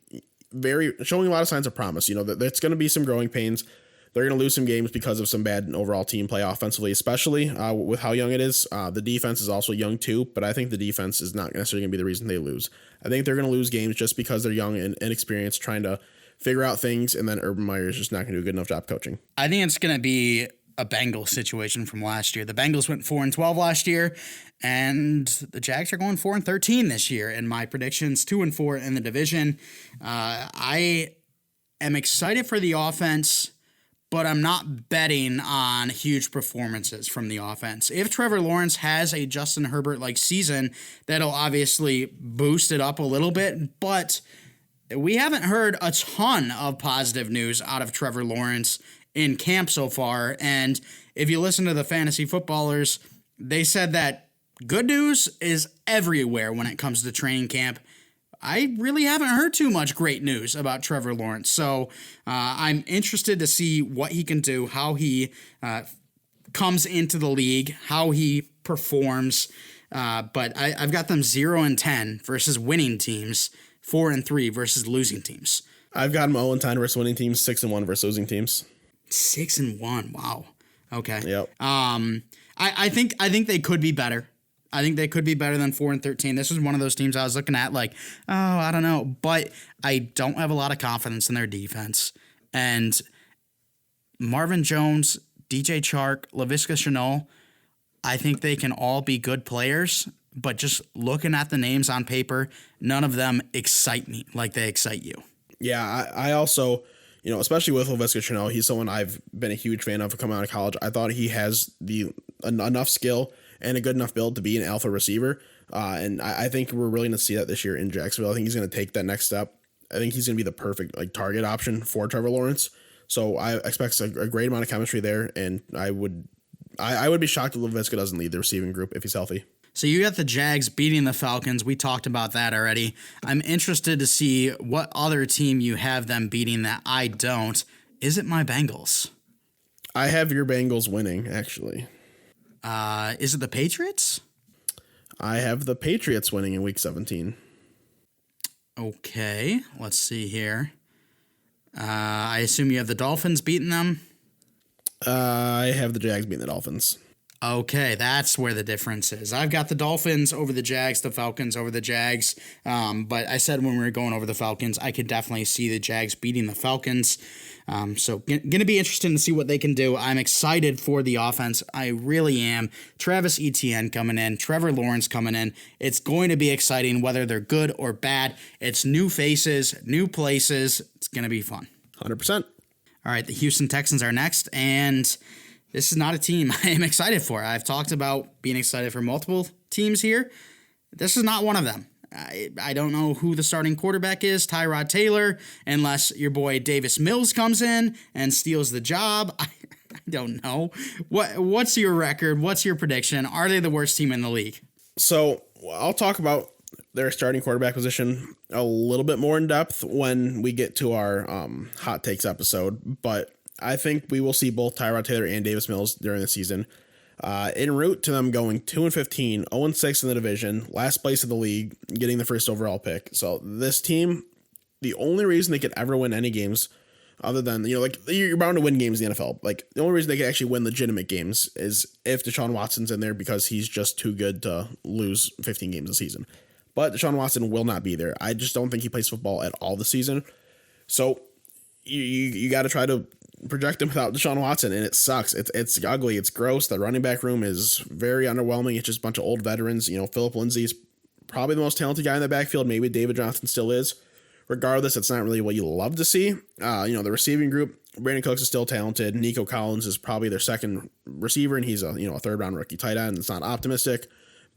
showing a lot of signs of promise. There's going to be some growing pains. They're going to lose some games because of some bad overall team play offensively, especially with how young it is. The defense is also young too, but I think the defense is not necessarily going to be the reason they lose. I think they're going to lose games just because they're young and inexperienced, trying to figure out things, and then Urban Meyer is just not going to do a good enough job coaching. I think it's going to be a Bengals situation from last year. The Bengals went 4-12 last year, and the Jags are going 4-13 this year. In my predictions, 2-4 in the division. I am excited for the offense, but I'm not betting on huge performances from the offense. If Trevor Lawrence has a Justin Herbert-like season, that'll obviously boost it up a little bit, but we haven't heard a ton of positive news out of Trevor Lawrence in camp so far. And if you listen to the fantasy footballers, they said that good news is everywhere when it comes to training camp. I really haven't heard too much great news about Trevor Lawrence. So I'm interested to see what he can do, how he comes into the league, how he performs. But I've got them 0-10 versus winning teams, 4-3 versus losing teams. I've got them 0-10 versus winning teams, 6-1 versus losing teams. 6-1. Wow. Okay. Yep. I think they could be better. I think they could be better than 4-13. This was one of those teams I was looking at like, oh, I don't know. But I don't have a lot of confidence in their defense. And Marvin Jones, DJ Chark, Laviska Shenault, I think they can all be good players. But just looking at the names on paper, none of them excite me like they excite you. Yeah, I also, especially with Laviska Shenault, he's someone I've been a huge fan of coming out of college. I thought he has enough skill and a good enough build to be an alpha receiver. And I think we're really going to see that this year in Jacksonville. I think he's going to take that next step. I think he's going to be the perfect target option for Trevor Lawrence. So I expect a great amount of chemistry there. And I would be shocked if Laviska doesn't lead the receiving group if he's healthy. So you got the Jags beating the Falcons. We talked about that already. I'm interested to see what other team you have them beating that I don't. Is it my Bengals? I have your Bengals winning, actually. Is it the Patriots? I have the Patriots winning in Week 17. Okay, let's see here. I assume you have the Dolphins beating them? I have the Jags beating the Dolphins. Okay, that's where the difference is. I've got the Dolphins over the Jags, the Falcons over the Jags. But I said when we were going over the Falcons, I could definitely see the Jags beating the Falcons. So going to be interesting to see what they can do. I'm excited for the offense. I really am. Travis Etienne coming in, Trevor Lawrence coming in. It's going to be exciting whether they're good or bad. It's new faces, new places. It's going to be fun. 100%. All right, the Houston Texans are next, and this is not a team I am excited for. I've talked about being excited for multiple teams here. This is not one of them. I don't know who the starting quarterback is, Tyrod Taylor, unless your boy Davis Mills comes in and steals the job. I don't know. What's your record? What's your prediction? Are they the worst team in the league? So I'll talk about their starting quarterback position a little bit more in depth when we get to our hot takes episode, but I think we will see both Tyrod Taylor and Davis Mills during the season. En route to them going 2-15, 0-6 in the division, last place of the league, getting the first overall pick. So this team, the only reason they could ever win any games, other than you're bound to win games in the NFL. The only reason they could actually win legitimate games is if Deshaun Watson's in there because he's just too good to lose 15 games a season. But Deshaun Watson will not be there. I just don't think he plays football at all this season. So you got to try to project him without Deshaun Watson, and it sucks. It's ugly. It's gross. The running back room is very underwhelming. It's just a bunch of old veterans. Philip Lindsay's probably the most talented guy in the backfield. Maybe David Johnson still is. Regardless, it's not really what you love to see. The receiving group, Brandon Cooks is still talented. Nico Collins is probably their second receiver, and he's a third-round rookie tight end. It's not optimistic.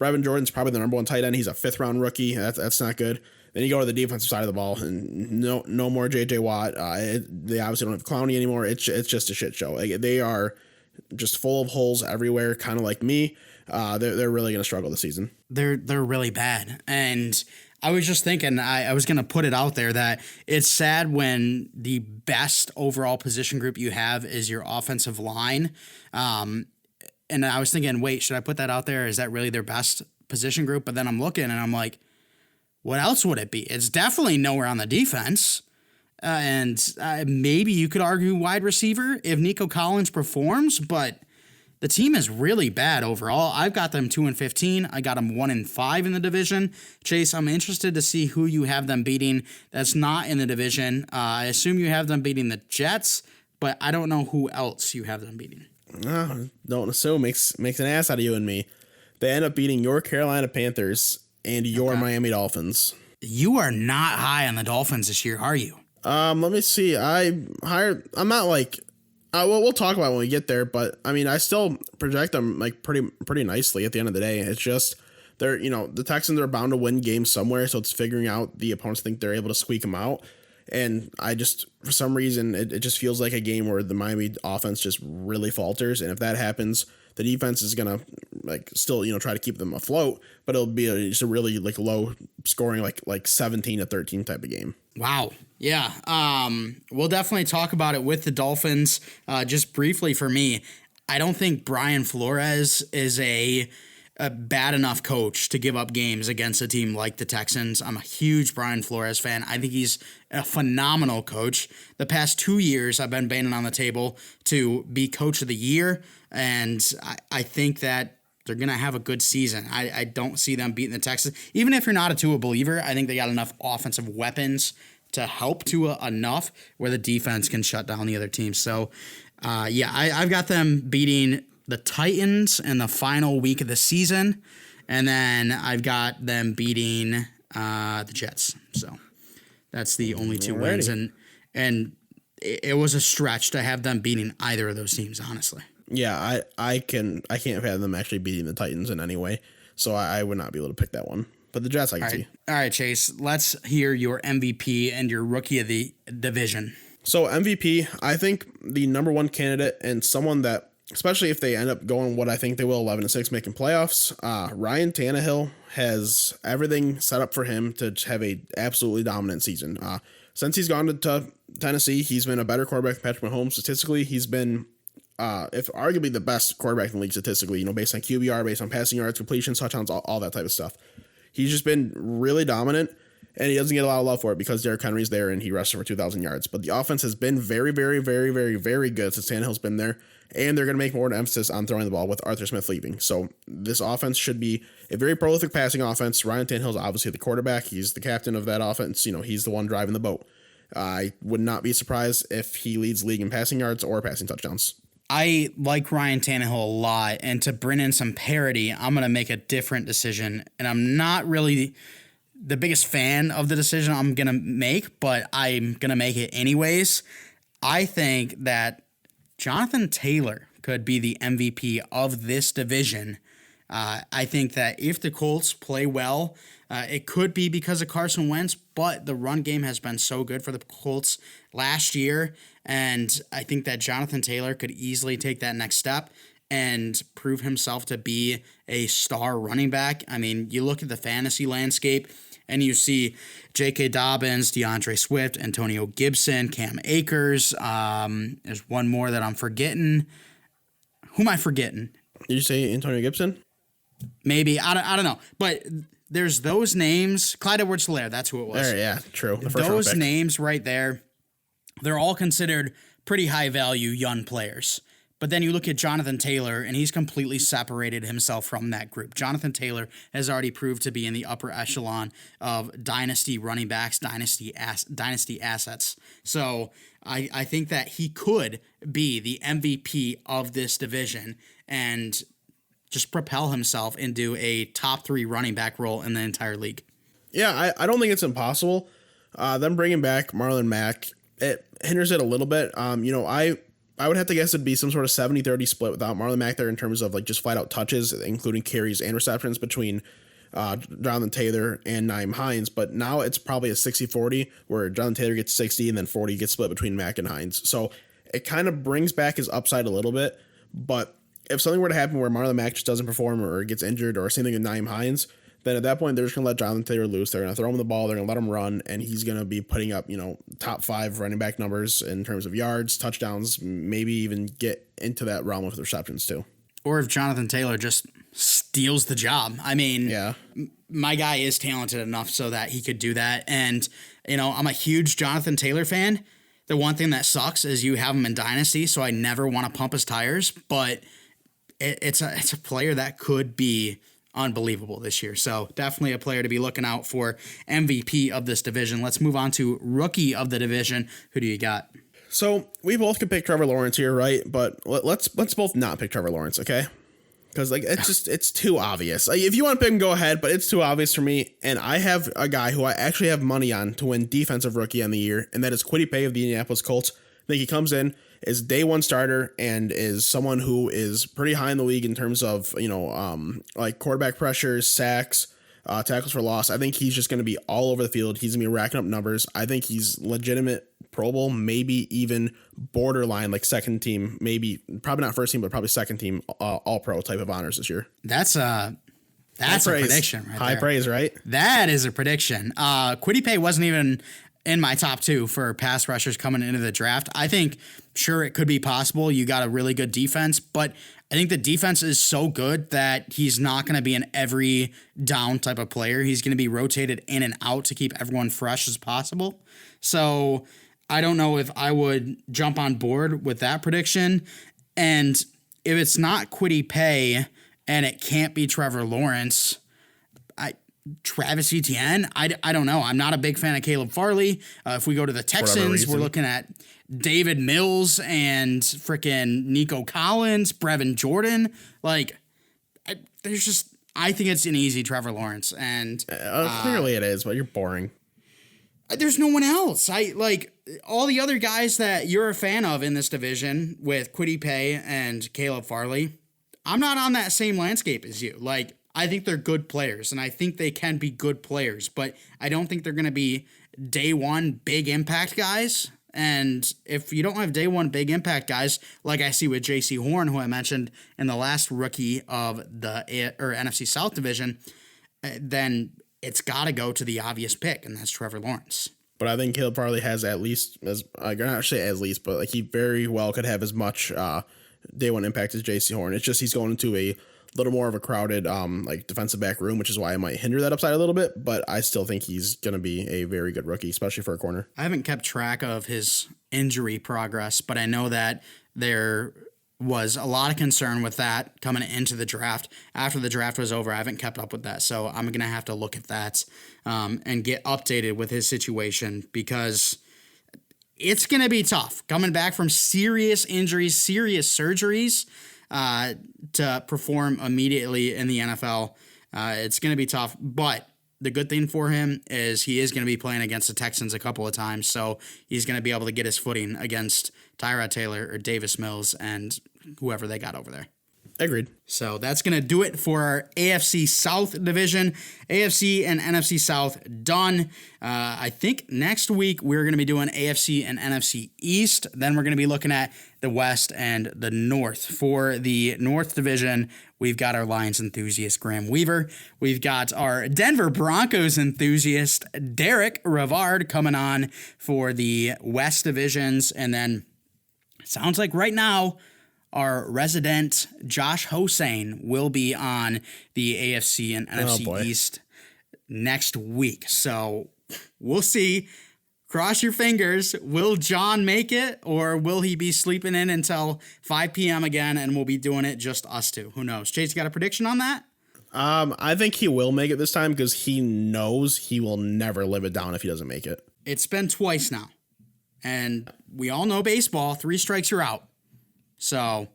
Brevin Jordan's probably the number one tight end. He's a fifth-round rookie. That's not good. Then you go to the defensive side of the ball, and no more J.J. Watt. They obviously don't have Clowney anymore. It's just a shit show. They are just full of holes everywhere, kind of like me. They're really going to struggle this season. They're really bad. And I was just thinking, I was going to put it out there that it's sad when the best overall position group you have is your offensive line. And I was thinking, wait, should I put that out there? Is that really their best position group? But then I'm looking and I'm like, what else would it be? It's definitely nowhere on the defense. And maybe you could argue wide receiver if Nico Collins performs, but the team is really bad overall. I've got them 2-15. I got them 1-5 in the division. Chase, I'm interested to see who you have them beating that's not in the division. I assume you have them beating the Jets, but I don't know who else you have them beating. Don't assume. Makes an ass out of you and me. They end up beating your Carolina Panthers and your Miami Dolphins. You are not high on the Dolphins this year, are you? Let me see. I'm not like. We'll talk about it when we get there, but I mean, I still project them pretty nicely at the end of the day. It's just the Texans are bound to win games somewhere, so it's figuring out the opponents think they're able to squeak them out. And for some reason, it just feels like a game where the Miami offense just really falters. And if that happens, the defense is going to still, try to keep them afloat, but it'll be just a really low scoring, like 17-13 type of game. Wow. Yeah. We'll definitely talk about it with the Dolphins. Just briefly for me, I don't think Brian Flores is a bad enough coach to give up games against a team like the Texans. I'm a huge Brian Flores fan. I think he's a phenomenal coach. The past 2 years, I've been banging on the table to be coach of the year, and I think that they're going to have a good season. I don't see them beating the Texans. Even if you're not a Tua believer, I think they got enough offensive weapons to help Tua enough where the defense can shut down the other team. So, I've got them beating the Titans in the final week of the season, and then I've got them beating the Jets. So that's the only two wins, and it was a stretch to have them beating either of those teams, honestly. Yeah, I can't have them actually beating the Titans in any way, so I would not be able to pick that one. But the Jets, I can see. All right, Chase, let's hear your MVP and your rookie of the division. So MVP, I think the number one candidate and someone that, especially if they end up going what I think they will, 11-6, making playoffs, Ryan Tannehill has everything set up for him to have a absolutely dominant season. Since he's gone to Tennessee, he's been a better quarterback than Patrick Mahomes. Statistically, he's been, if arguably the best quarterback in the league statistically, based on QBR, based on passing yards, completions, touchdowns, all that type of stuff. He's just been really dominant, and he doesn't get a lot of love for it because Derrick Henry's there and he rushed for 2,000 yards. But the offense has been very, very, very, very, very good since Tannehill's been there, and they're going to make more of an emphasis on throwing the ball with Arthur Smith leaving. So this offense should be a very prolific passing offense. Ryan Tannehill's obviously the quarterback. He's the captain of that offense. He's the one driving the boat. I would not be surprised if he leads the league in passing yards or passing touchdowns. I like Ryan Tannehill a lot, and to bring in some parity, I'm going to make a different decision, and I'm not really the biggest fan of the decision I'm going to make, but I'm going to make it anyways. I think that Jonathan Taylor could be the MVP of this division. I think that if the Colts play well, it could be because of Carson Wentz, but the run game has been so good for the Colts last year, and I think that Jonathan Taylor could easily take that next step and prove himself to be a star running back. I mean, you look at the fantasy landscape, and you see J.K. Dobbins, DeAndre Swift, Antonio Gibson, Cam Akers. There's one more that I'm forgetting. Who am I forgetting? Did you say Antonio Gibson? Maybe. I don't know. But there's those names. Clyde Edwards-Helaire, that's who it was. There, yeah, true. Those names right there, they're all considered pretty high-value young players. But then you look at Jonathan Taylor, and he's completely separated himself from that group. Jonathan Taylor has already proved to be in the upper echelon of dynasty running backs, dynasty assets. So I think that he could be the MVP of this division and just propel himself into a top 3 running back role in the entire league. Yeah, I don't think it's impossible. Them bringing back Marlon Mack, it hinders it a little bit. I would have to guess it'd be some sort of 70-30 split without Marlon Mack there in terms of just flat out touches, including carries and receptions between Jonathan Taylor and Nyheim Hines. But now it's probably a 60-40 where Jonathan Taylor gets 60 and then 40 gets split between Mack and Hines. So it kind of brings back his upside a little bit. But if something were to happen where Marlon Mack just doesn't perform or gets injured or same thing with Nyheim Hines, then at that point, they're just going to let Jonathan Taylor loose. They're going to throw him the ball. They're going to let him run, and he's going to be putting up, top 5 running back numbers in terms of yards, touchdowns, maybe even get into that realm with receptions too. Or if Jonathan Taylor just steals the job. I mean, yeah, my guy is talented enough so that he could do that. And, I'm a huge Jonathan Taylor fan. The one thing that sucks is you have him in Dynasty, so I never want to pump his tires, but it's a player that could be unbelievable this year. So definitely a player to be looking out for. MVP of this division. Let's move on to rookie of the division. Who do you got? So we both could pick Trevor Lawrence here, right? But let's both not pick Trevor Lawrence, okay? Because it's too obvious. If you want to pick him, go ahead, but it's too obvious for me. And I have a guy who I actually have money on to win defensive rookie on the year, and that is Kwity Paye of the Indianapolis Colts. I think he comes in, is day one starter, and is someone who is pretty high in the league in terms of, quarterback pressures, sacks, tackles for loss. I think he's just going to be all over the field. He's going to be racking up numbers. I think he's legitimate Pro Bowl, maybe even borderline like second team, maybe probably not first team, but probably second team all pro type of honors this year. That's a prediction right High there. praise, right? That is a prediction. Kwity Paye wasn't even in my top 2 for pass rushers coming into the draft. I think, sure, it could be possible. You got a really good defense, but I think the defense is so good that he's not going to be an every down type of player. He's going to be rotated in and out to keep everyone fresh as possible. So I don't know if I would jump on board with that prediction. And if it's not Kwity Paye and it can't be Trevor Lawrence, Travis Etienne, I don't know. I'm not a big fan of Caleb Farley. If we go to the Texans, we're looking at David Mills and freaking Nico Collins, Brevin Jordan. Like, I think it's an easy Trevor Lawrence. And clearly it is, but you're boring. There's no one else. All the other guys that you're a fan of in this division with Kwity Paye and Caleb Farley, I'm not on that same landscape as you. Like, I think they're good players, and I think they can be good players, but I don't think they're going to be day one big impact guys. And if you don't have day one big impact guys, like I see with J.C. Horn, who I mentioned in the last rookie of the NFC South division, then it's got to go to the obvious pick, and that's Trevor Lawrence. But I think Caleb Farley has at least, I'm not say at least, but like he very well could have as much day one impact as J.C. Horn. It's just he's going into a little more of a crowded like defensive back room, which is why it might hinder that upside a little bit. But I still think he's going to be a very good rookie, especially for a corner. I haven't kept track of his injury progress, but I know that there was a lot of concern with that coming into the draft. After the draft was over, I haven't kept up with that. So I'm going to have to look at that and get updated with his situation, because it's going to be tough coming back from serious injuries, serious surgeries, to perform immediately in the NFL. It's going to be tough, but the good thing for him is he is going to be playing against the Texans a couple of times, so he's going to be able to get his footing against Tyrod Taylor or Davis Mills and whoever they got over there. Agreed. So that's going to do it for our AFC South division. AFC and NFC South done. I think next week we're going to be doing AFC and NFC East. Then we're going to be looking at the West and the North. For the North division, we've got our Lions enthusiast Graham Weaver. We've got our Denver Broncos enthusiast Derek Rivard coming on for the West divisions. And then it sounds like right now, our resident Josh Hossein will be on the AFC and NFC East next week. So we'll see. Cross your fingers. Will John make it, or will he be sleeping in until 5 p.m. again, and we'll be doing it just us two? Who knows? Chase, you got a prediction on that? I think he will make it this time, because he knows he will never live it down if he doesn't make it. It's been twice now. And we all know baseball. 3 strikes, you're out. So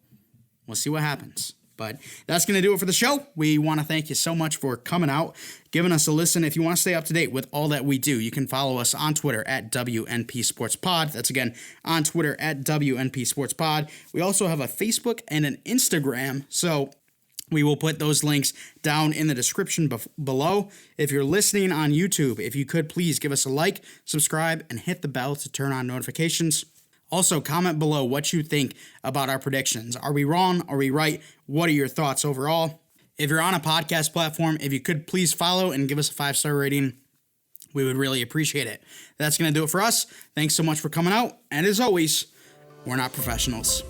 we'll see what happens. But that's going to do it for the show. We want to thank you so much for coming out, giving us a listen. If you want to stay up to date with all that we do, you can follow us on Twitter at WNP Sports Pod. That's again on Twitter at WNP Sports Pod. We also have a Facebook and an Instagram. So we will put those links down in the description below. If you're listening on YouTube, if you could please give us a like, subscribe, and hit the bell to turn on notifications. Also, comment below what you think about our predictions. Are we wrong? Are we right? What are your thoughts overall? If you're on a podcast platform, if you could please follow and give us a 5-star rating, we would really appreciate it. That's going to do it for us. Thanks so much for coming out. And as always, we're not professionals.